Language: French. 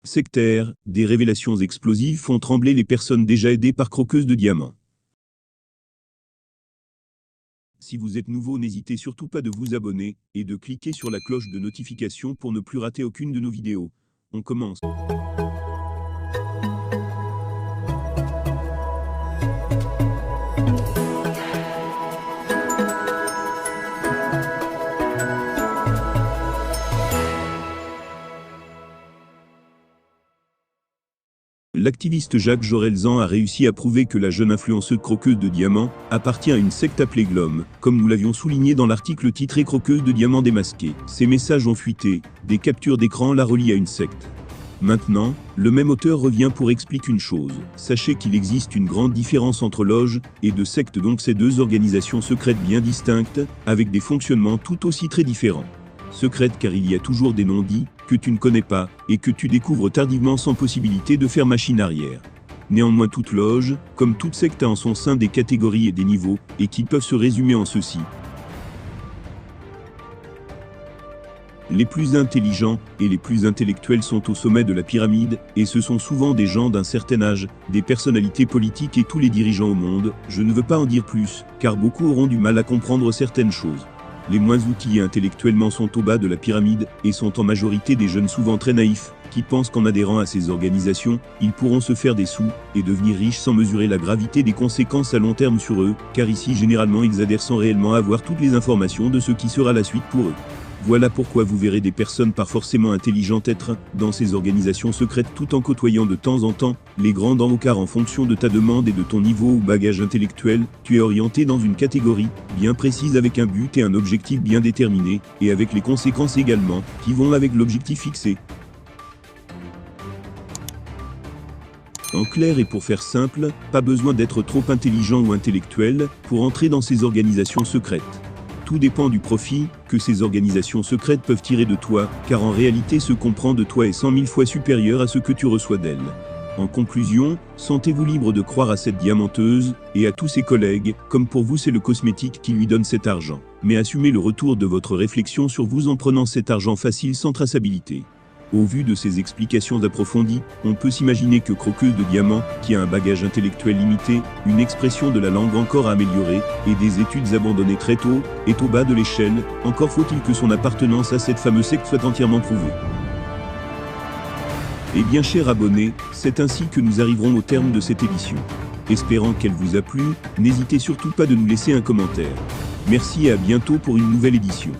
sectaire, des révélations explosives font trembler les personnes déjà aidées par Croqueuse de Diamants. Si vous êtes nouveau, n'hésitez surtout pas de vous abonner et de cliquer sur la cloche de notification pour ne plus rater aucune de nos vidéos. On commence. L'activiste Jacques Jorelzan a réussi à prouver que la jeune influenceuse Croqueuse de Diamants appartient à une secte appelée Glom, comme nous l'avions souligné dans l'article titré Croqueuse de Diamants démasquée. Ces messages ont fuité, des captures d'écran la relient à une secte. Maintenant, le même auteur revient pour expliquer une chose. Sachez qu'il existe une grande différence entre loges et de sectes, donc ces deux organisations secrètes bien distinctes, avec des fonctionnements tout aussi très différents. Secrète car il y a toujours des non-dits, que tu ne connais pas, et que tu découvres tardivement sans possibilité de faire machine arrière. Néanmoins toute loge, comme toute secte a en son sein des catégories et des niveaux, et qui peuvent se résumer en ceci. Les plus intelligents et les plus intellectuels sont au sommet de la pyramide, et ce sont souvent des gens d'un certain âge, des personnalités politiques et tous les dirigeants au monde. Je ne veux pas en dire plus, car beaucoup auront du mal à comprendre certaines choses. Les moins outillés intellectuellement sont au bas de la pyramide, et sont en majorité des jeunes souvent très naïfs, qui pensent qu'en adhérant à ces organisations, ils pourront se faire des sous, et devenir riches sans mesurer la gravité des conséquences à long terme sur eux, car ici généralement ils adhèrent sans réellement avoir toutes les informations de ce qui sera la suite pour eux. Voilà pourquoi vous verrez des personnes pas forcément intelligentes être dans ces organisations secrètes tout en côtoyant de temps en temps les grands dans car en fonction de ta demande et de ton niveau ou bagage intellectuel, tu es orienté dans une catégorie bien précise avec un but et un objectif bien déterminé, et avec les conséquences également, qui vont avec l'objectif fixé. En clair et pour faire simple, pas besoin d'être trop intelligent ou intellectuel pour entrer dans ces organisations secrètes. Tout dépend du profit que ces organisations secrètes peuvent tirer de toi, car en réalité ce qu'on prend de toi est 100 000 fois supérieur à ce que tu reçois d'elle. En conclusion, sentez-vous libre de croire à cette diamanteuse, et à tous ses collègues, comme pour vous c'est le cosmétique qui lui donne cet argent. Mais assumez le retour de votre réflexion sur vous en prenant cet argent facile sans traçabilité. Au vu de ces explications approfondies, on peut s'imaginer que Croqueuse de Diamants, qui a un bagage intellectuel limité, une expression de la langue encore à améliorer, et des études abandonnées très tôt, est au bas de l'échelle, encore faut-il que son appartenance à cette fameuse secte soit entièrement prouvée. Eh bien chers abonnés, c'est ainsi que nous arriverons au terme de cette édition. Espérant qu'elle vous a plu, n'hésitez surtout pas de nous laisser un commentaire. Merci et à bientôt pour une nouvelle édition.